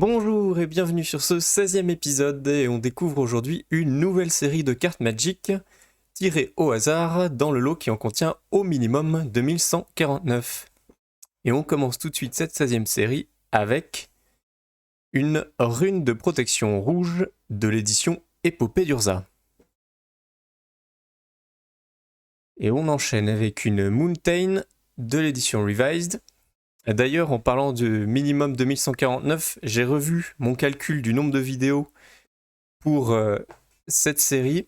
Bonjour et bienvenue sur ce 16e épisode et on découvre aujourd'hui une nouvelle série de cartes Magic tirées au hasard dans le lot qui en contient au minimum 2149. Et on commence tout de suite cette 16e série avec une rune de protection rouge de l'édition Épopée d'Urza. Et on enchaîne avec une Mountain de l'édition Revised. D'ailleurs, en parlant de minimum 2149, j'ai revu mon calcul du nombre de vidéos pour cette série.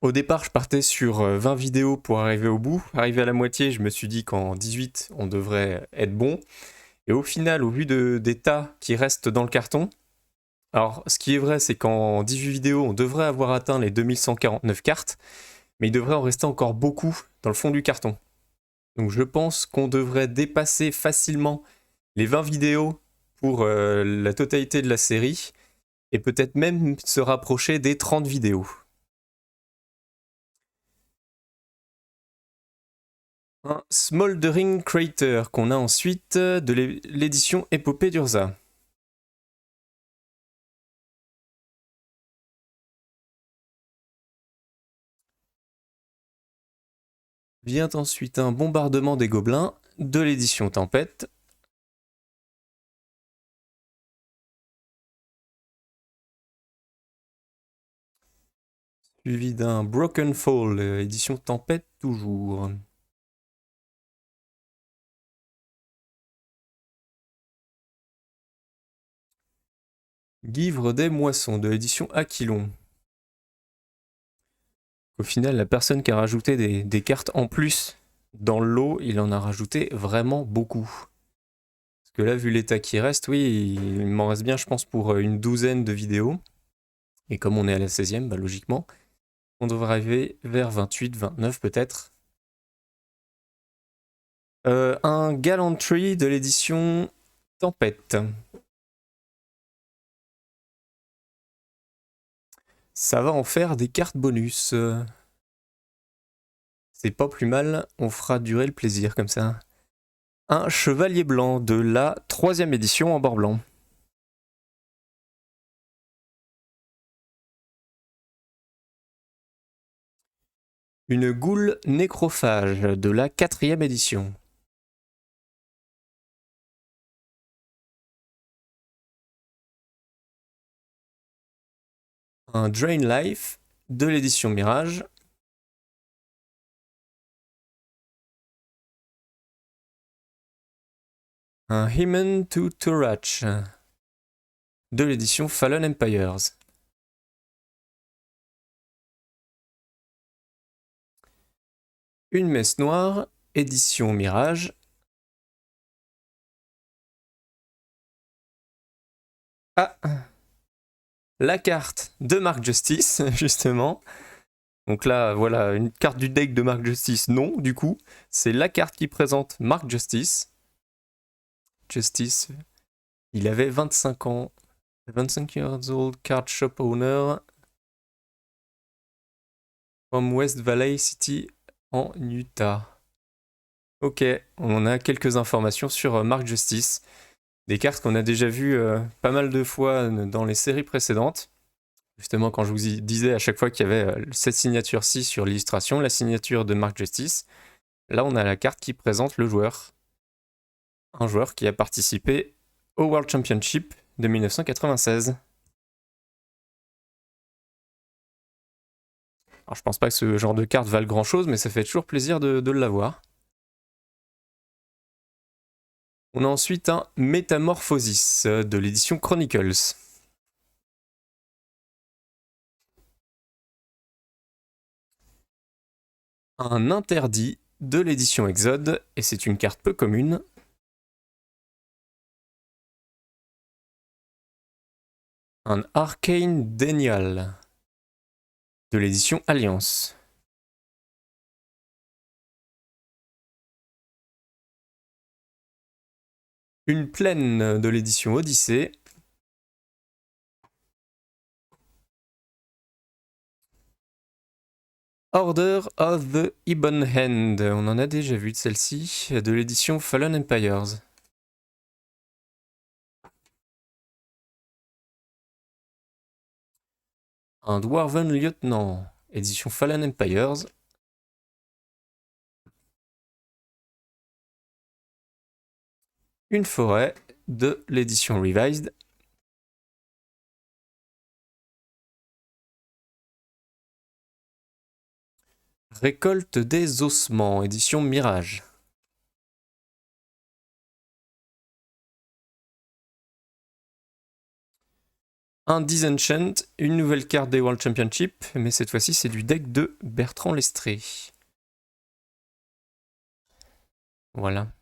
Au départ, je partais sur 20 vidéos pour arriver au bout. Arrivé à la moitié, je me suis dit qu'en 18, on devrait être bon. Et au final, au vu des tas qui restent dans le carton, alors ce qui est vrai, c'est qu'en 18 vidéos, on devrait avoir atteint les 2149 cartes, mais il devrait en rester encore beaucoup dans le fond du carton. Donc je pense qu'on devrait dépasser facilement les 20 vidéos pour la totalité de la série, et peut-être même se rapprocher des 30 vidéos. Un Smoldering Crater qu'on a ensuite de l'édition Épopée d'Urza. Vient ensuite un Bombardement des Gobelins de l'édition Tempête. Suivi d'un Broken Fall, édition Tempête toujours. Guivre des Moissons de l'édition Aquilon. Au final, la personne qui a rajouté des cartes en plus dans le lot, il en a rajouté vraiment beaucoup. Parce que là, vu l'état qui reste, oui, il m'en reste bien, je pense, pour une douzaine de vidéos. Et comme on est à la 16e, bah, logiquement, on devrait arriver vers 28, 29 peut-être. Un Gallantry de l'édition Tempête. Ça va en faire des cartes bonus. C'est pas plus mal, on fera durer le plaisir comme ça. Un Chevalier Blanc de la 3e édition en bord blanc. Une Goule Nécrophage de la 4e édition. Un Drain Life de l'édition Mirage. Un Hymen to Turach de l'édition Fallen Empires. Une Messe Noire, édition Mirage. Ah, la carte de Mark Justice, justement. Donc là, voilà, une carte du deck de Mark Justice, non, du coup. C'est la carte qui présente Mark Justice. Justice, il avait 25 ans. 25 years old, card shop owner. From West Valley City en Utah. Ok, on a quelques informations sur Mark Justice. Des cartes qu'on a déjà vues pas mal de fois dans les séries précédentes. Justement, quand je vous disais à chaque fois qu'il y avait cette signature-ci sur l'illustration, la signature de Mark Justice, là on a la carte qui présente le joueur. Un joueur qui a participé au World Championship de 1996. Alors je pense pas que ce genre de carte valent grand chose, mais ça fait toujours plaisir de l'avoir. On a ensuite un Métamorphosis de l'édition Chronicles. Un Interdit de l'édition Exode, et c'est une carte peu commune. Un Arcane Denial de l'édition Alliance. Une Plaine de l'édition Odyssée. Order of the Ebon Hand, on en a déjà vu de celle-ci, de l'édition Fallen Empires. Un Dwarven Lieutenant, édition Fallen Empires. Une forêt de l'édition Revised. Récolte des ossements, édition Mirage. Un Disenchant, une nouvelle carte des World Championship, mais cette fois-ci c'est du deck de Bertrand Lestré. Voilà.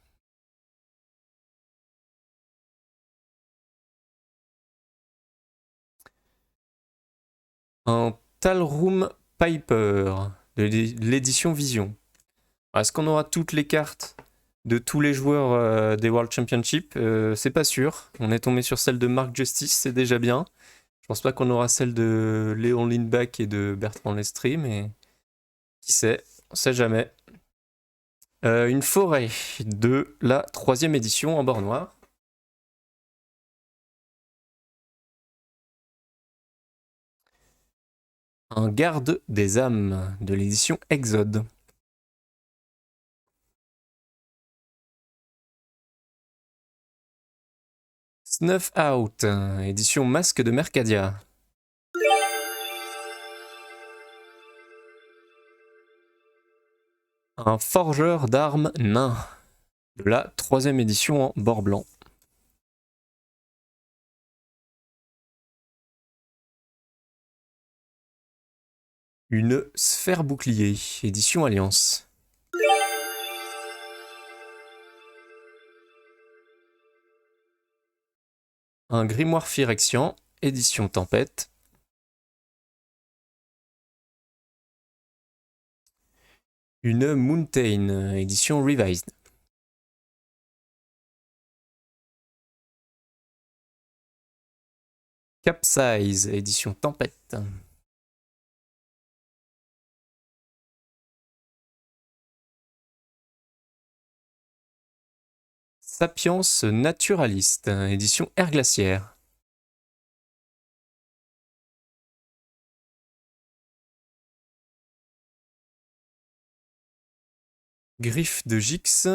Un Talroom Piper de l'édition Vision. Est-ce qu'on aura toutes les cartes de tous les joueurs des World Championship? C'est pas sûr. On est tombé sur celle de Mark Justice, c'est déjà bien. Je pense pas qu'on aura celle de Léon Lindback et de Bertrand Lestré, mais qui sait, on sait jamais. Une forêt de la 3e édition en bord noir. Un garde des âmes de l'édition Exode. Snuff Out, édition Masque de Mercadia. Un forgeur d'armes nain de la 3e édition en bord blanc. Une sphère bouclier, édition Alliance. Un grimoire Phyrexian, édition Tempête. Une Mountain, édition Revised. Capsize, édition Tempête. Sapiens Naturaliste, édition Air Glaciaire. Griffe de Jix,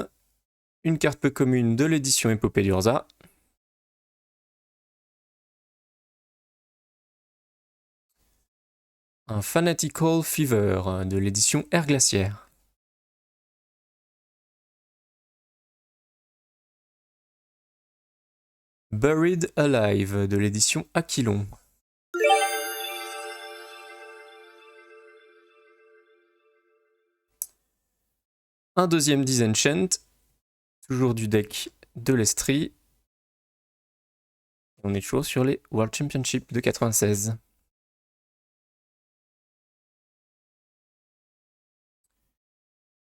une carte peu commune de l'édition Épopée d'Urza. Un Fanatical Fever de l'édition Air Glaciaire. Buried Alive de l'édition Aquilon. Un deuxième Disenchant, toujours du deck de l'Estrie. On est toujours sur les World Championship de 96.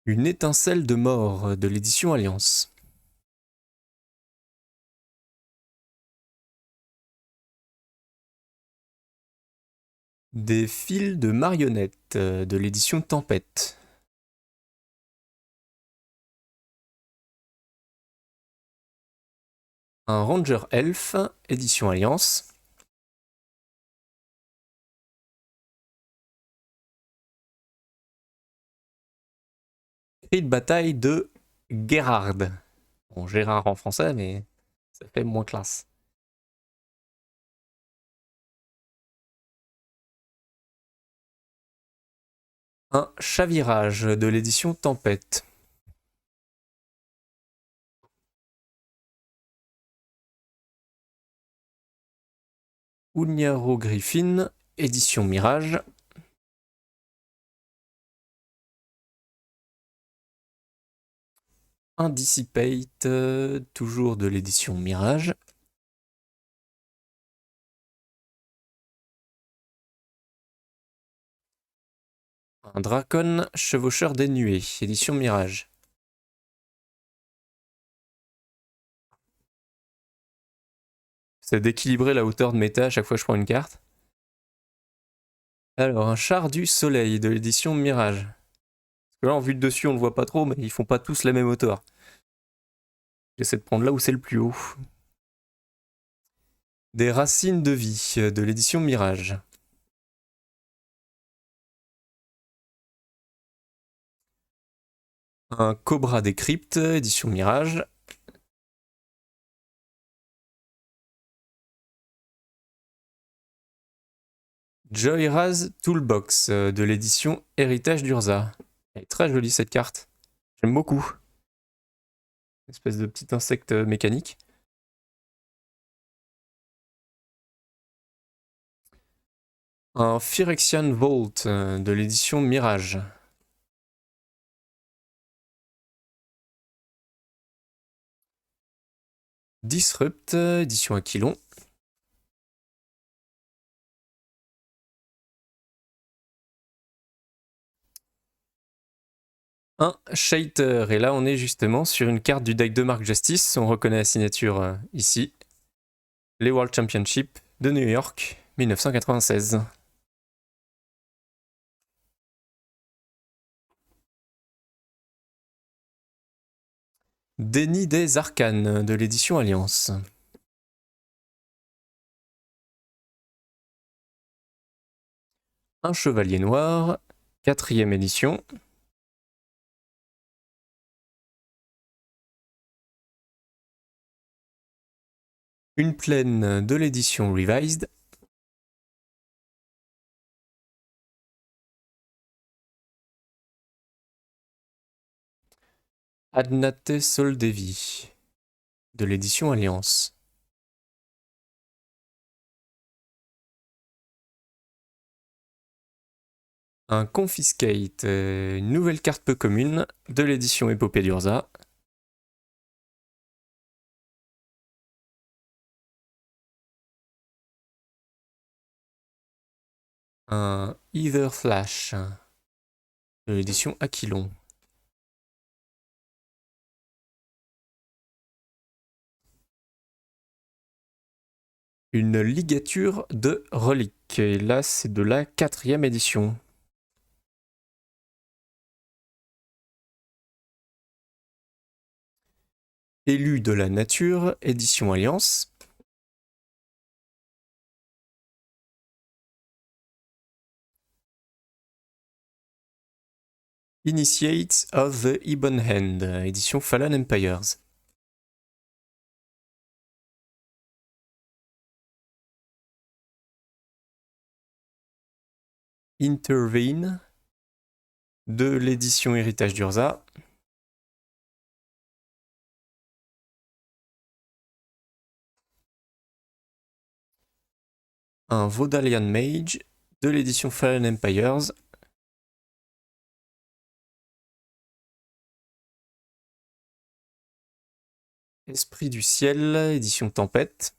Une étincelle de mort de l'édition Alliance. Des fils de marionnettes de l'édition Tempête. Un Ranger Elf, édition Alliance. Cri de bataille de Gérard. Bon, Gérard en français, mais ça fait moins classe. Un Chavirage de l'édition Tempête. Unyaro Griffin, édition Mirage. Un Dissipate, toujours de l'édition Mirage. Un Dracon Chevaucheur des Nuées, édition Mirage. C'est d'équilibrer la hauteur de méta à chaque fois que je prends une carte. Alors, un Char du Soleil de l'édition Mirage. Parce que là, en vue de dessus, on le voit pas trop, mais ils font pas tous la même hauteur. J'essaie de prendre là où c'est le plus haut. Des Racines de Vie de l'édition Mirage. Un Cobra Decrypt, édition Mirage. Joyraz Toolbox de l'édition Héritage d'Urza. Elle est très jolie cette carte. J'aime beaucoup. Une espèce de petit insecte mécanique. Un Phyrexian Vault de l'édition Mirage. Disrupt, édition Aquilon. Un Shater, et là on est justement sur une carte du deck de Mark Justice, on reconnaît la signature ici. Les World Championship de New York, 1996. Déni des Arcanes de l'édition Alliance. Un Chevalier Noir, 4e édition. Une plaine de l'édition Revised. Adnate Soldevi de l'édition Alliance. Un Confiscate, une nouvelle carte peu commune de l'édition Épopée d'Urza. Un Ether Flash de l'édition Aquilon. Une ligature de relique, et là c'est de la 4e édition. Élu de la nature, édition Alliance. Initiates of the Ebon Hand, édition Fallen Empires. Intervene de l'édition Héritage d'Urza. Un Vodalian Mage de l'édition Fallen Empires. Esprit du ciel, édition Tempête.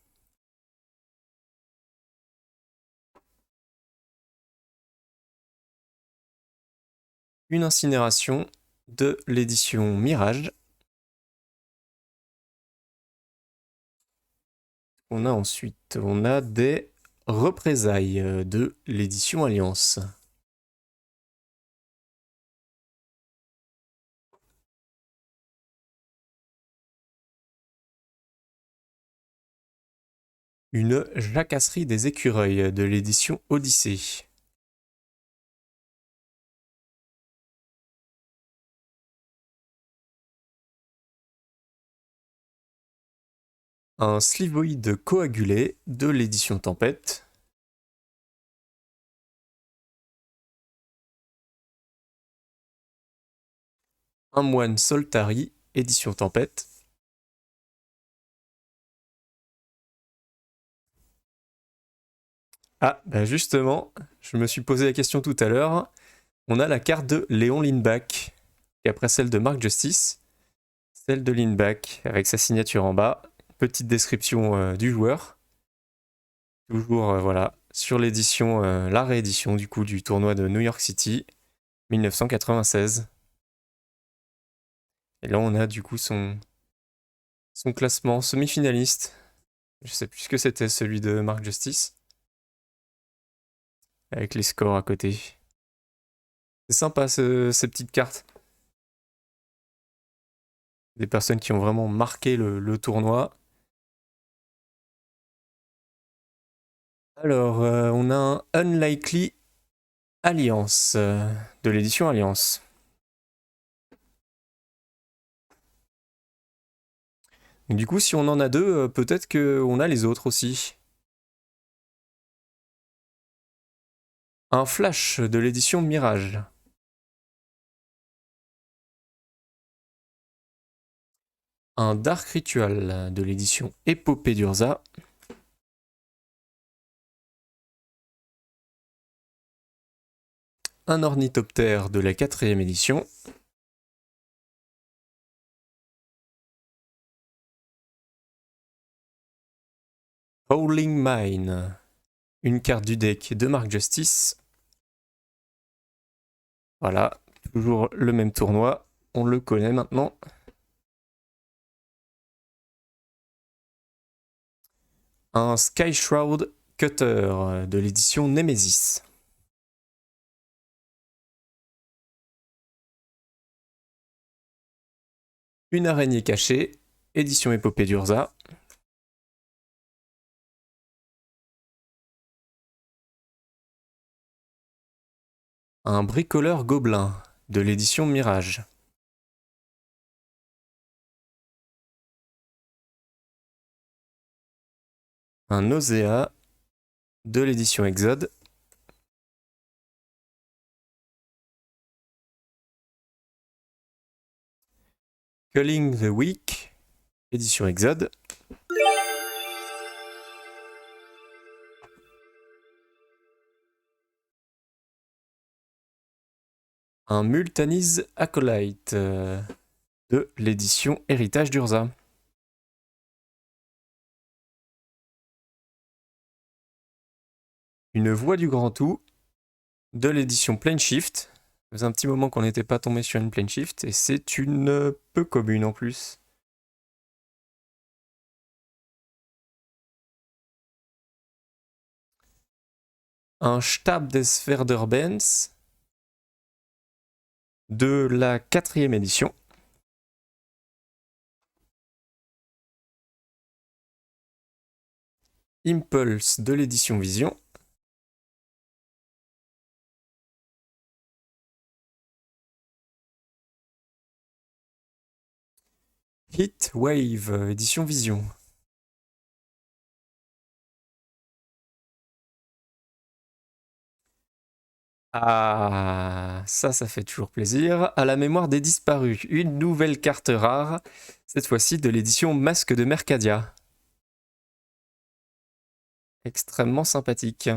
Une incinération de l'édition Mirage. On a des représailles de l'édition Alliance. Une jacasserie des écureuils de l'édition Odyssée. Un slivoïde coagulé de l'édition Tempête. Un moine Soltari, édition Tempête. Ah, bah justement, je me suis posé la question tout à l'heure. On a la carte de Léon Lindback, et après celle de Mark Justice, celle de Lindback, avec sa signature en bas. Petite description du joueur. Toujours, voilà, sur l'édition, la réédition du coup du tournoi de New York City, 1996. Et là, on a du coup son classement semi-finaliste. Je sais plus ce que c'était, celui de Mark Justice. Avec les scores à côté. C'est sympa ces petites cartes. Des personnes qui ont vraiment marqué le tournoi. Alors, on a un Unlikely Alliance de l'édition Alliance. Et du coup, si on en a deux, peut-être qu'on a les autres aussi. Un flash de l'édition Mirage. Un Dark Ritual de l'édition Épopée d'Urza. Un Ornithoptère de la 4e édition. Howling Mine. Une carte du deck de Mark Justice. Voilà, toujours le même tournoi. On le connaît maintenant. Un Sky Shroud Cutter de l'édition Nemesis. Une araignée cachée, édition Épopée d'Urza. Un bricoleur gobelin de l'édition Mirage. Un Nausea de l'édition Exode. Culling the Weak, édition Exode. Un Multani's Acolyte de l'édition Héritage d'Urza. Une Voix du Grand Tout de l'édition Planeshift. Ça faisait un petit moment qu'on n'était pas tombé sur une Planeshift et c'est une peu commune en plus. Un Stab des Verderbens de la 4e édition. Impulse de l'édition Vision. Heat Wave, édition Vision. Ah, ça fait toujours plaisir. À la mémoire des disparus, une nouvelle carte rare, cette fois-ci de l'édition Masque de Mercadia. Extrêmement sympathique.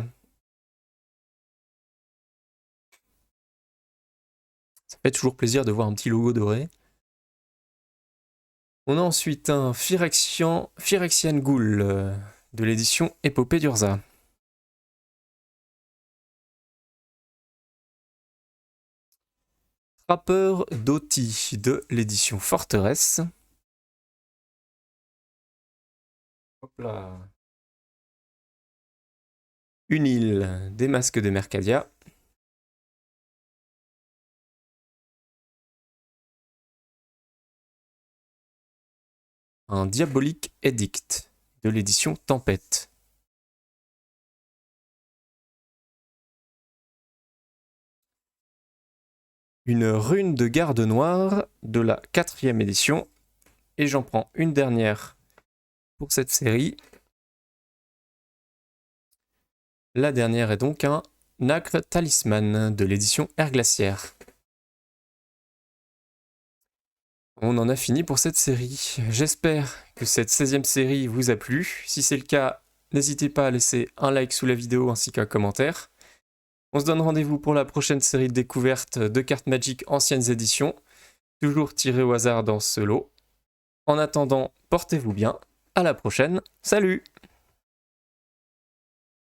Ça fait toujours plaisir de voir un petit logo doré. On a ensuite un Phyrexian Ghoul de l'édition Épopée d'Urza. Trappeur d'Oti de l'édition Forteresse. Hop là. Une île des Masques de Mercadia. Un Diabolique Edict de l'édition Tempête. Une Rune de Garde Noire de la 4e édition. Et j'en prends une dernière pour cette série. La dernière est donc un Nacre Talisman de l'édition Air Glaciaire. On en a fini pour cette série. J'espère que cette 16e série vous a plu. Si c'est le cas, n'hésitez pas à laisser un like sous la vidéo ainsi qu'un commentaire. On se donne rendez-vous pour la prochaine série de découvertes de cartes Magic anciennes éditions, toujours tirées au hasard dans ce lot. En attendant, portez-vous bien. À la prochaine. Salut!